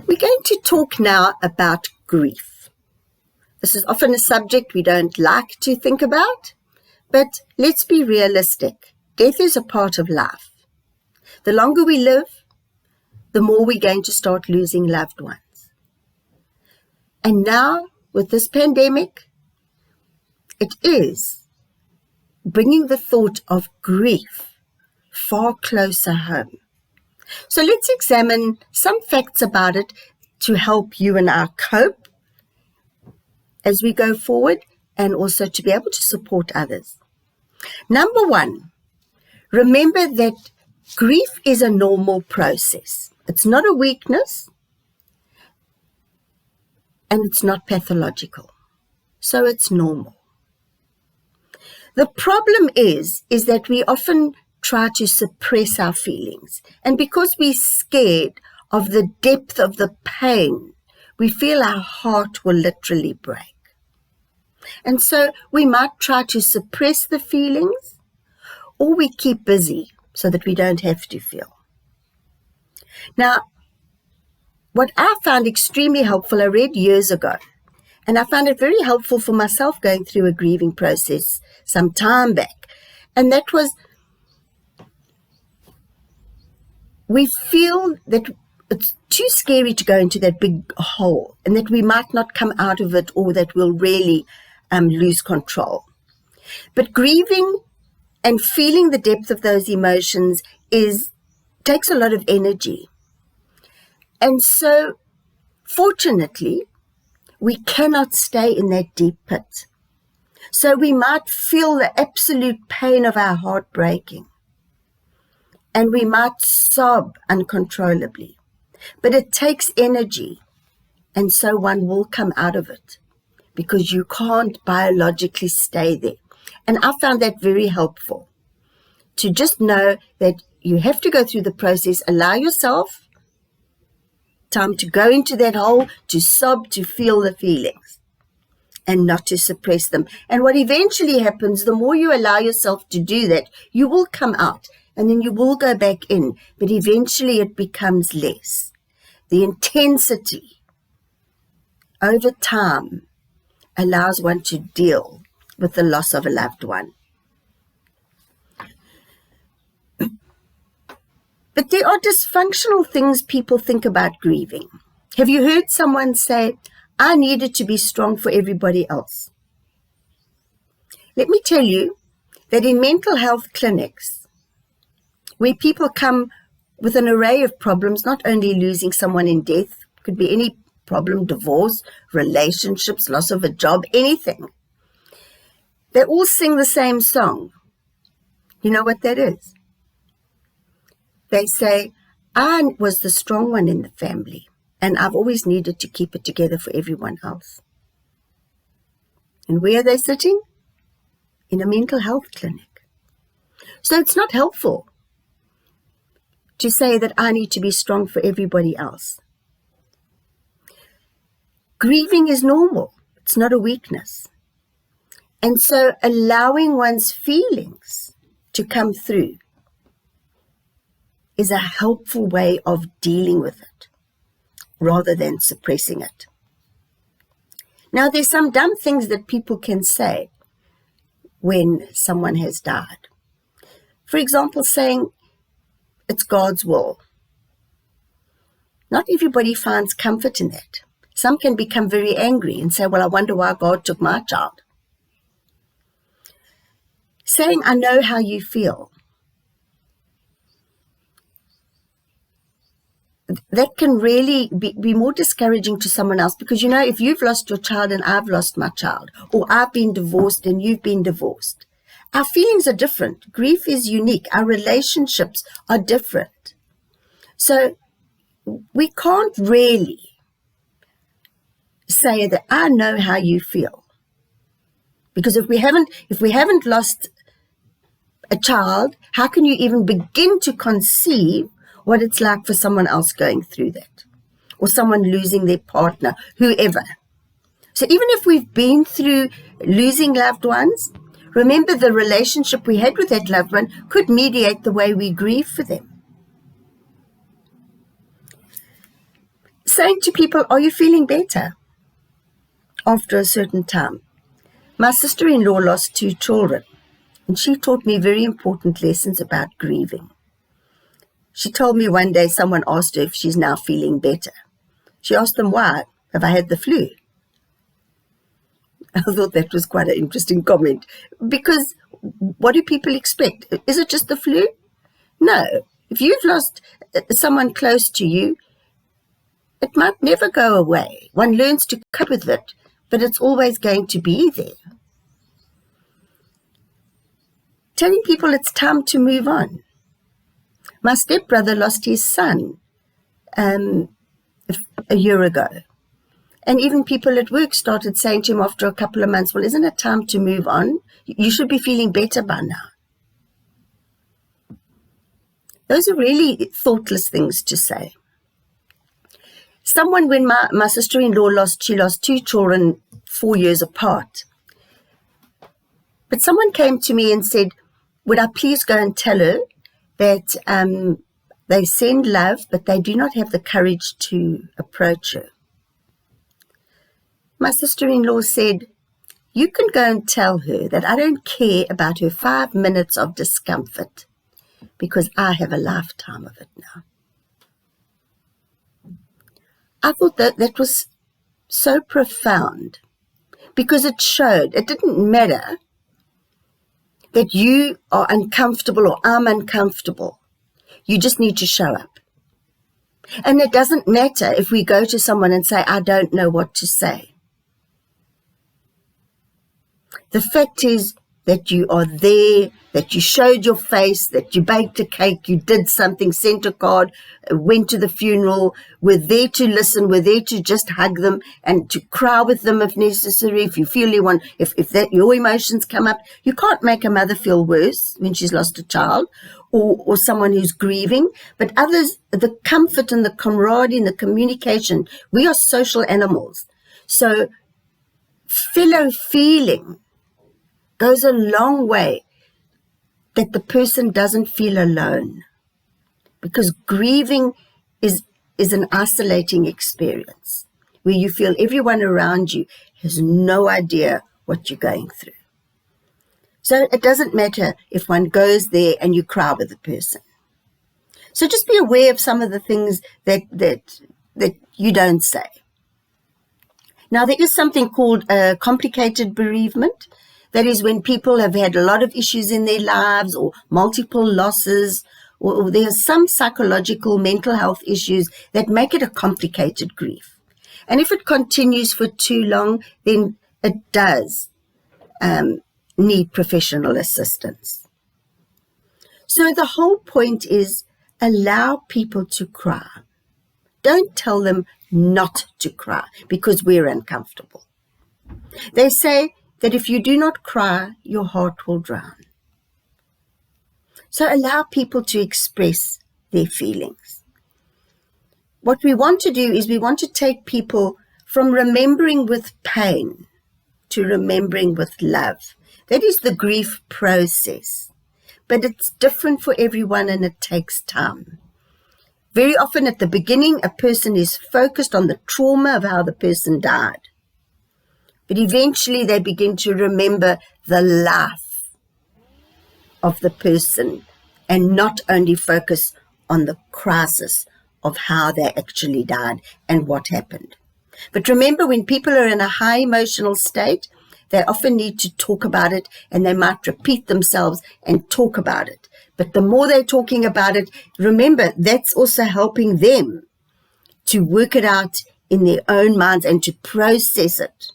We're going to talk now about grief. This is often a subject we don't like to think about, but let's be realistic. Death is a part of life. The longer we live, the more we're going to start losing loved ones. And now, with this pandemic, it is bringing the thought of grief far closer home. So let's examine some facts about it to help you and I cope as we go forward and also to be able to support others. Number one, remember that grief is a normal process. It's not a weakness and it's not pathological. So it's normal. The problem is that we often try to suppress our feelings. And because we're scared of the depth of the pain, we feel our heart will literally break. And so we might try to suppress the feelings, or we keep busy so that we don't have to feel. Now, what I found extremely helpful, I read years ago, and I found it very helpful for myself going through a grieving process some time back, and that was, we feel that it's too scary to go into that big hole and that we might not come out of it, or that we'll really lose control. But grieving and feeling the depth of those emotions takes a lot of energy. And so, fortunately, we cannot stay in that deep pit. So we might feel the absolute pain of our heart breaking. And we might sob uncontrollably. But it takes energy. And so one will come out of it. Because you can't biologically stay there. And I found that very helpful. To just know that you have to go through the process, allow yourself time to go into that hole, to sob, to feel the feelings, and not to suppress them. And what eventually happens, the more you allow yourself to do that, you will come out, and then you will go back in, but eventually it becomes less. The intensity over time allows one to deal with the loss of a loved one. But there are dysfunctional things people think about grieving. Have you heard someone say, I needed to be strong for everybody else? Let me tell you that in mental health clinics, where people come with an array of problems, not only losing someone in death, could be any problem, divorce, relationships, loss of a job, anything. They all sing the same song. You know what that is? They say, I was the strong one in the family, and I've always needed to keep it together for everyone else. And where are they sitting? In a mental health clinic. So it's not helpful to say that I need to be strong for everybody else. Grieving is normal. It's not a weakness. And so allowing one's feelings to come through is a helpful way of dealing with it rather than suppressing it. Now, there's some dumb things that people can say when someone has died. For example, saying it's God's will. Not everybody finds comfort in that. Some can become very angry and say, well, I wonder why God took my child. Saying, I know how you feel. That can really be more discouraging to someone else, because, you know, if you've lost your child and I've lost my child, or I've been divorced and you've been divorced, our feelings are different. Grief is unique. Our relationships are different. So we can't really say that I know how you feel. Because if we haven't lost a child, how can you even begin to conceive what it's like for someone else going through that, or someone losing their partner, whoever? So even if we've been through losing loved ones, remember the relationship we had with that loved one could mediate the way we grieve for them. saying to people, are you feeling better? After a certain time. My sister-in-law lost 2 children, and she taught me very important lessons about grieving. She told me one day someone asked her if she's now feeling better. She asked them, why? Have I had the flu? I thought that was quite an interesting comment, because what do people expect? Is it just the flu? No. If you've lost someone close to you, it might never go away. One learns to cope with it, but it's always going to be there. Telling people it's time to move on. My stepbrother lost his son a year ago. And even people at work started saying to him after a couple of months, well, isn't it time to move on? You should be feeling better by now. Those are really thoughtless things to say. Someone, when my sister-in-law she lost 2 children 4 years apart. But someone came to me and said, would I please go and tell her that they send love, but they do not have the courage to approach her. My sister-in-law said, you can go and tell her that I don't care about her 5 minutes of discomfort because I have a lifetime of it now. I thought that was so profound because it showed it didn't matter that you are uncomfortable or I'm uncomfortable. You just need to show up. And it doesn't matter if we go to someone and say, I don't know what to say. The fact is that you are there, that you showed your face, that you baked a cake, you did something, sent a card, went to the funeral, were there to listen, were there to just hug them and to cry with them if necessary, if you feel you want, if that your emotions come up. You can't make a mother feel worse when she's lost a child or someone who's grieving, but others, the comfort and the camaraderie and the communication, we are social animals. So fellow feeling goes a long way, that the person doesn't feel alone, because grieving is an isolating experience where you feel everyone around you has no idea what you're going through. So it doesn't matter if one goes there and you cry with the person. So just be aware of some of the things that you don't say. Now, there is something called a complicated bereavement. That is when people have had a lot of issues in their lives or multiple losses, or there's some psychological mental health issues that make it a complicated grief. And if it continues for too long, then it does need professional assistance. So the whole point is allow people to cry. Don't tell them not to cry because we're uncomfortable. They say that if you do not cry, your heart will drown. So allow people to express their feelings. What we want to do is we want to take people from remembering with pain to remembering with love. That is the grief process. But it's different for everyone and it takes time. Very often at the beginning, a person is focused on the trauma of how the person died. But eventually they begin to remember the life of the person and not only focus on the crisis of how they actually died and what happened. But remember, when people are in a high emotional state, they often need to talk about it and they might repeat themselves and talk about it. But the more they're talking about it, remember, that's also helping them to work it out in their own minds and to process it.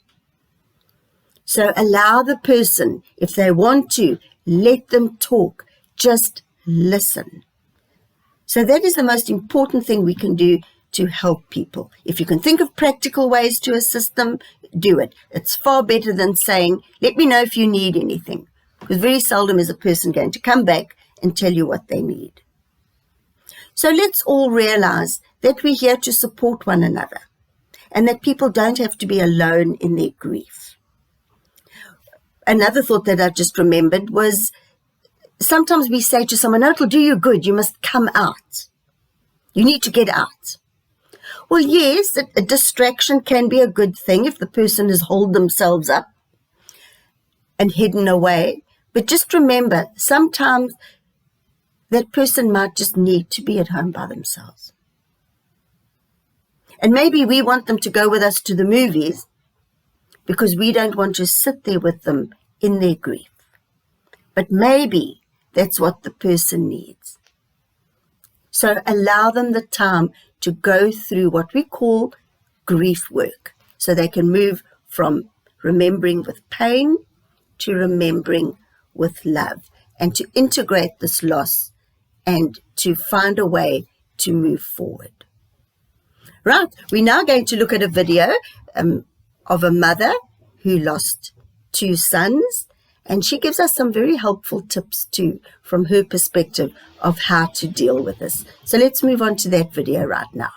So allow the person, if they want to, let them talk. Just listen. So that is the most important thing we can do to help people. If you can think of practical ways to assist them, do it. It's far better than saying, let me know if you need anything. Because very seldom is a person going to come back and tell you what they need. So let's all realize that we're here to support one another and that people don't have to be alone in their grief. Another thought that I just remembered was sometimes we say to someone, no, it'll do you good. You must come out. You need to get out. Well, yes, a distraction can be a good thing if the person has holed themselves up and hidden away. But just remember, sometimes that person might just need to be at home by themselves. And maybe we want them to go with us to the movies because we don't want to sit there with them in their grief. But maybe that's what the person needs. So allow them the time to go through what we call grief work, so they can move from remembering with pain to remembering with love, and to integrate this loss and to find a way to move forward. Right, we're now going to look at a video of a mother who lost 2 sons, and she gives us some very helpful tips too from her perspective of how to deal with this. So let's move on to that video right now.